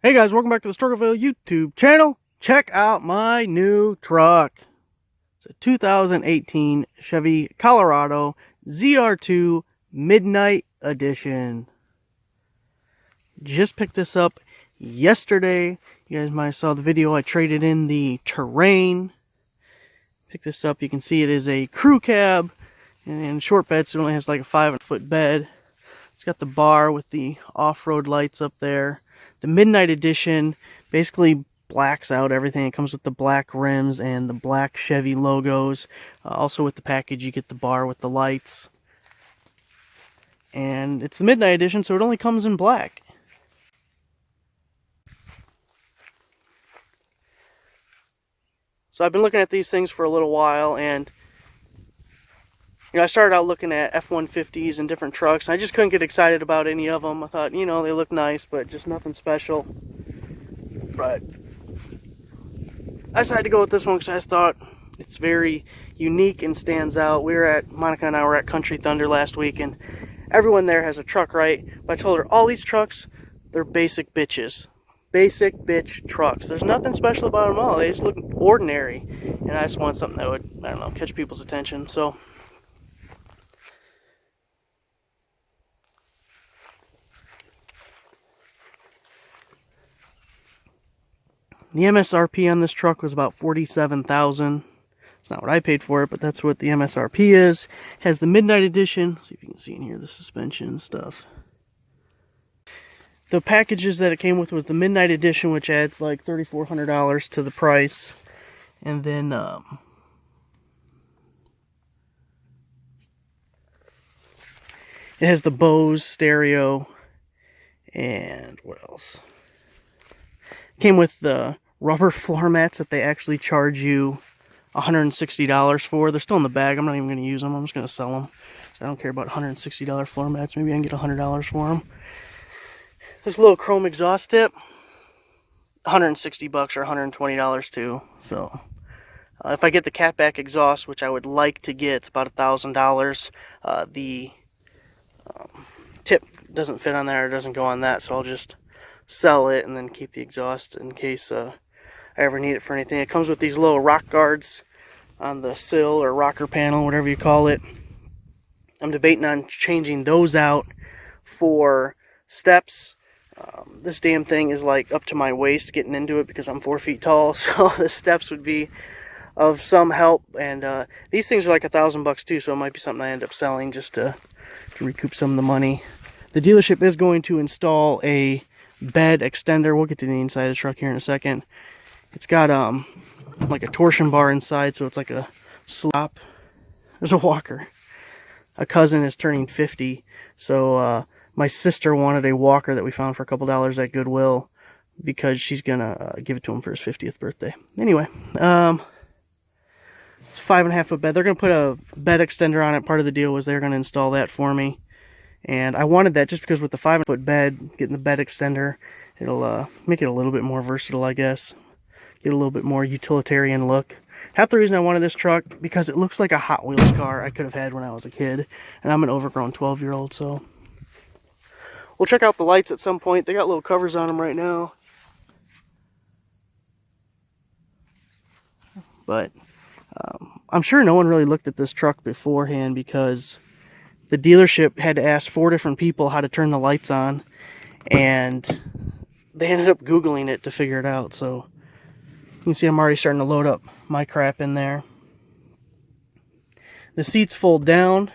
Hey guys, welcome back to the Struggleville YouTube channel. Check out my new truck. It's a 2018 Chevy Colorado ZR2 Midnight Edition. Just picked this up yesterday. You guys might have saw the video. I traded in the Terrain. Picked this up. You can see it is a crew cab and short bed, so it only has like a 5-foot bed. It's got the bar with the off-road lights up there. The Midnight Edition basically blacks out everything. It comes with the black rims and the black Chevy logos. Also with the package you get the bar with the lights. And it's the Midnight Edition, so it only comes in black. So I've been looking at these things for a little while, and I started out looking at F-150s and different trucks, and I just couldn't get excited about any of them. I thought, they look nice, but just nothing special. But I decided to go with this one because I just thought it's very unique and stands out. Monica and I were at Country Thunder last week, and everyone there has a truck, right? But I told her, all these trucks, they're basic bitches. Basic bitch trucks. There's nothing special about them all. They just look ordinary. And I just want something that would, catch people's attention. So the MSRP on this truck was about $47,000. It's not what I paid for it, but that's what the MSRP is. It has the Midnight Edition. Let's see if you can see in here the suspension and stuff. The packages that it came with was the Midnight Edition, which adds like $3,400 to the price. And then it has the Bose stereo. And what else? It came with the rubber floor mats that they actually charge you $160 for. They're still in the bag. I'm not even going to use them. I'm just going to sell them. So I don't care about $160 floor mats. Maybe I can get $100 for them. This little chrome exhaust tip, $160 or $120 too. So if I get the catback exhaust, which I would like to get, it's about $1,000. The tip doesn't fit on there. It doesn't go on that. So I'll just sell it and then keep the exhaust in case I ever need it for anything. It comes with these little rock guards on the sill or rocker panel, whatever you call it. I'm debating on changing those out for steps. This damn thing is like up to my waist getting into it because I'm 4 feet tall, so the steps would be of some help. And these things are like $1,000 too, so it might be something I end up selling just to recoup some of the money. The dealership is going to install a bed extender. We'll get to the inside of the truck here in a second. It's got like a torsion bar inside, so it's like a slop. There's a walker. A cousin is turning 50, so my sister wanted a walker that we found for a couple dollars at Goodwill because she's gonna give it to him for his 50th birthday. Anyway, it's a 5.5 foot bed. They're gonna put a bed extender on it. Part of the deal was they're gonna install that for me. And I wanted that just because with the 5-foot bed, getting the bed extender, it'll make it a little bit more versatile, I guess. Get a little bit more utilitarian look. Half the reason I wanted this truck, because it looks like a Hot Wheels car I could have had when I was a kid. And I'm an overgrown 12-year-old, so. We'll check out the lights at some point. They got little covers on them right now. But I'm sure no one really looked at this truck beforehand because the dealership had to ask 4 different people how to turn the lights on, and they ended up Googling it to figure it out. So you can see I'm already starting to load up my crap in there. The seats fold down.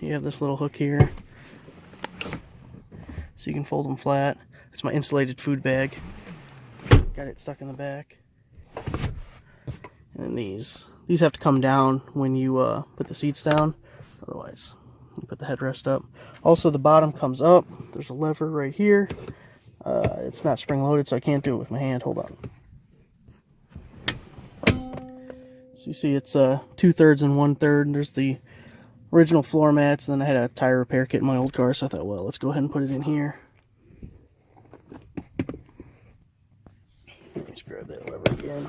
You have this little hook here, so you can fold them flat. It's my insulated food bag. Got it stuck in the back. And these have to come down when you put the seats down. Otherwise, you put the headrest up. Also, the bottom comes up. There's a lever right here. It's not spring-loaded, so I can't do it with my hand. Hold on. So you see it's 2/3 and 1/3. There's the original floor mats, and then I had a tire repair kit in my old car, so I thought, well, let's go ahead and put it in here. Let me just grab that lever again.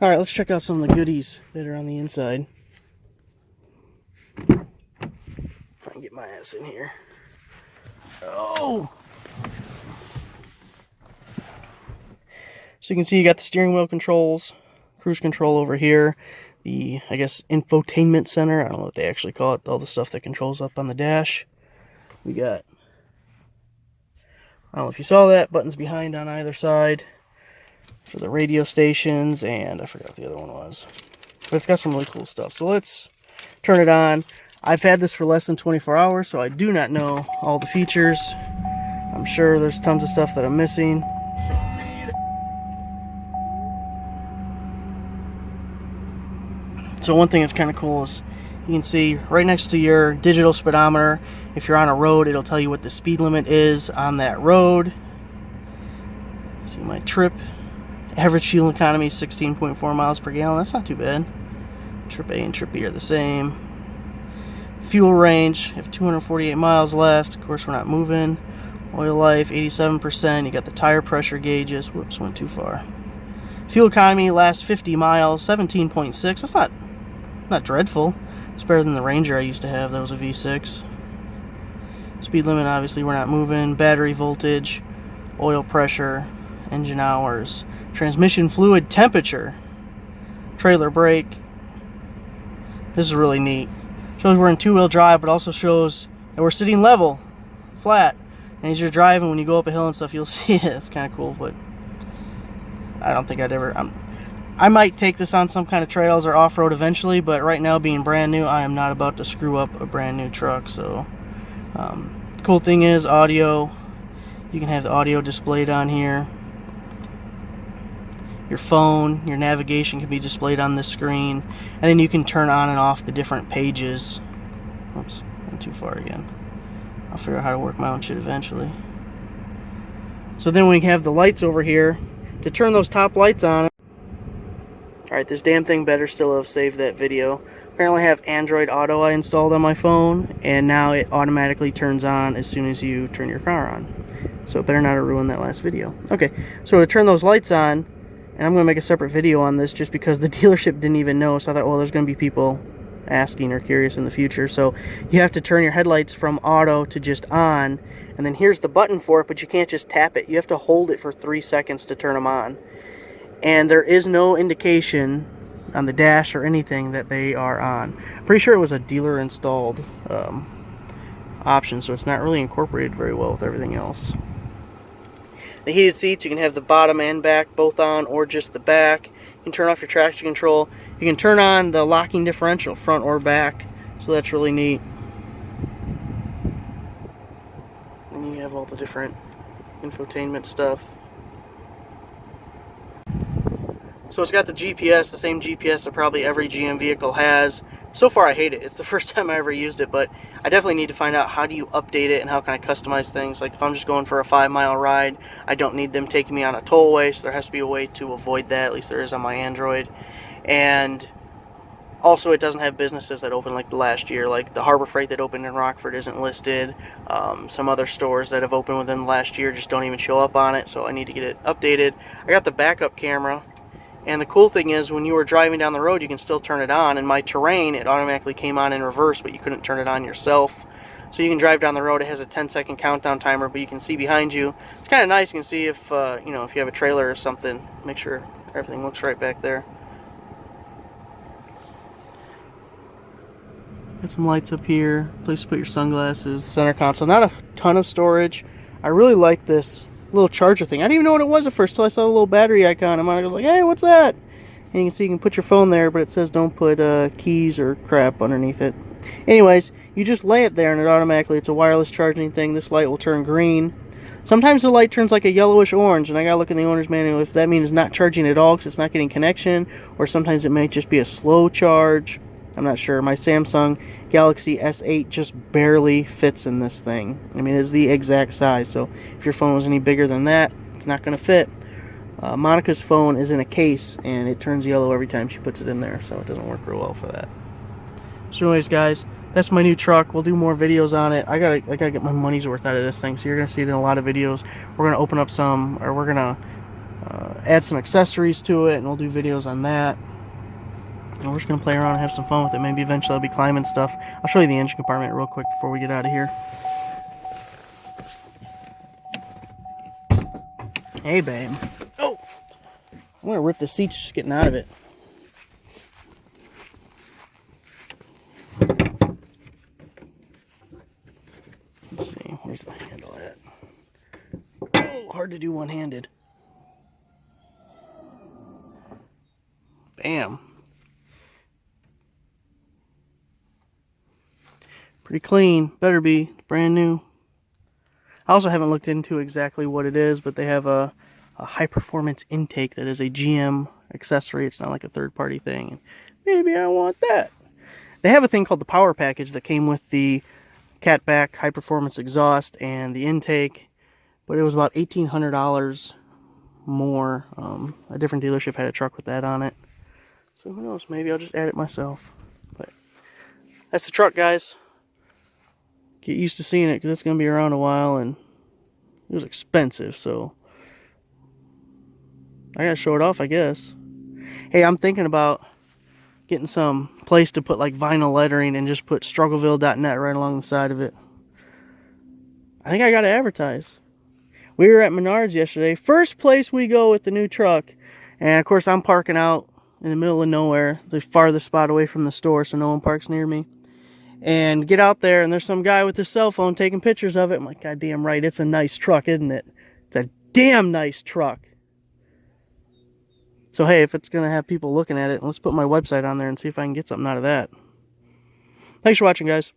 Alright, let's check out some of the goodies that are on the inside. If I can get my ass in here. Oh! So you can see you got the steering wheel controls, cruise control over here, the, I guess, infotainment center. I don't know what they actually call it, all the stuff that controls up on the dash. We got, I don't know if you saw that, buttons behind on either side for the radio stations, and I forgot what the other one was. But it's got some really cool stuff. So let's turn it on. I've had this for less than 24 hours, so I do not know all the features. I'm sure there's tons of stuff that I'm missing. So one thing that's kind of cool is you can see right next to your digital speedometer, if you're on a road, it'll tell you what the speed limit is on that road. See my trip. Average fuel economy is 16.4 miles per gallon. That's not too bad. Trip A and Trip B are the same. Fuel range, you have 248 miles left. Of course, we're not moving. Oil life, 87%. You got the tire pressure gauges. Whoops, went too far. Fuel economy, last 50 miles, 17.6. That's not dreadful. It's better than the Ranger I used to have. That was a V6. Speed limit, obviously, we're not moving. Battery voltage, oil pressure, engine hours, transmission fluid temperature, trailer brake. This is really neat. Shows we're in two-wheel drive, but also shows that we're sitting level, flat. And as you're driving, when you go up a hill and stuff, you'll see it. It's kind of cool, but I don't think I'd ever... I might take this on some kind of trails or off-road eventually, but right now, being brand new, I am not about to screw up a brand new truck. So, cool thing is audio. You can have the audio displayed on here. Your phone, your navigation can be displayed on this screen, and then you can turn on and off the different pages. Oops, went too far again. I'll figure out how to work my own shit eventually. So then we have the lights over here. To turn those top lights on, alright, this damn thing better still have saved that video. Apparently I have Android Auto I installed on my phone, and now it automatically turns on as soon as you turn your car on. So it better not have ruined that last video. Okay, so to turn those lights on, and I'm going to make a separate video on this just because the dealership didn't even know, so I thought, well, there's going to be people asking or curious in the future. So you have to turn your headlights from auto to just on, and then here's the button for it, but you can't just tap it. You have to hold it for 3 seconds to turn them on. And there is no indication on the dash or anything that they are on. Pretty sure it was a dealer installed option, so it's not really incorporated very well with everything else. The heated seats, you can have the bottom and back both on, or just the back. You can turn off your traction control. You can turn on the locking differential, front or back, so that's really neat. And you have all the different infotainment stuff. So it's got the GPS, the same GPS that probably every GM vehicle has. So far I hate it. It's the first time I ever used it, but I definitely need to find out how do you update it and how can I customize things. Like if I'm just going for a 5-mile ride, I don't need them taking me on a tollway, so there has to be a way to avoid that. At least there is on my Android. And also it doesn't have businesses that opened like the last year, like the Harbor Freight that opened in Rockford isn't listed. Some other stores that have opened within the last year just don't even show up on it, so I need to get it updated. I got the backup camera. And the cool thing is, when you were driving down the road, you can still turn it on. In my terrain, it automatically came on in reverse, but you couldn't turn it on yourself. So you can drive down the road. It has a 10-second countdown timer, but you can see behind you. It's kind of nice. You can see if you know, if you have a trailer or something. Make sure everything looks right back there. Got some lights up here. Place to put your sunglasses. Center console. Not a ton of storage. I really like this little charger thing. I didn't even know what it was at first till I saw the little battery icon. I was like, hey, what's that? And you can see you can put your phone there, but it says don't put keys or crap underneath it. Anyways, you just lay it there and it automatically, it's a wireless charging thing. This light will turn green. Sometimes the light turns like a yellowish orange, and I gotta look in the owner's manual if that means it's not charging at all because it's not getting connection, or sometimes it may just be a slow charge. I'm not sure. My Samsung Galaxy S8 just barely fits in this thing. I mean, it's the exact size, so if your phone was any bigger than that, it's not going to fit. Monica's phone is in a case, and it turns yellow every time she puts it in there, so it doesn't work real well for that. So anyways, guys, that's my new truck. We'll do more videos on it. I gotta get my money's worth out of this thing, so you're going to see it in a lot of videos. We're going to open up some, or we're going to add some accessories to it, and we'll do videos on that. And we're just going to play around and have some fun with it. Maybe eventually I'll be climbing stuff. I'll show you the engine compartment real quick before we get out of here. Hey, babe. Oh! I'm gonna rip the seats just getting out of it. Let's see, where's the handle at? Oh, hard to do one-handed. Bam. Pretty clean. Better be. Brand new. I also haven't looked into exactly what it is, but they have a high-performance intake that is a GM accessory. It's not like a third-party thing. Maybe I want that. They have a thing called the power package that came with the catback high-performance exhaust and the intake, but it was about $1,800 more. A different dealership had a truck with that on it. So who knows, maybe I'll just add it myself. But that's the truck, guys. Get used to seeing it because it's going to be around a while, and it was expensive, so I got to show it off, I guess. Hey, I'm thinking about getting some place to put like vinyl lettering and just put struggleville.net right along the side of it. I think I got to advertise. We were at Menards yesterday. First place we go with the new truck. And of course I'm parking out in the middle of nowhere, the farthest spot away from the store so no one parks near me. And get out there and there's some guy with his cell phone taking pictures of it. I'm like, God damn right, it's a nice truck, isn't it? It's a damn nice truck. So hey, if it's going to have people looking at it, let's put my website on there and see if I can get something out of that. Thanks for watching, guys.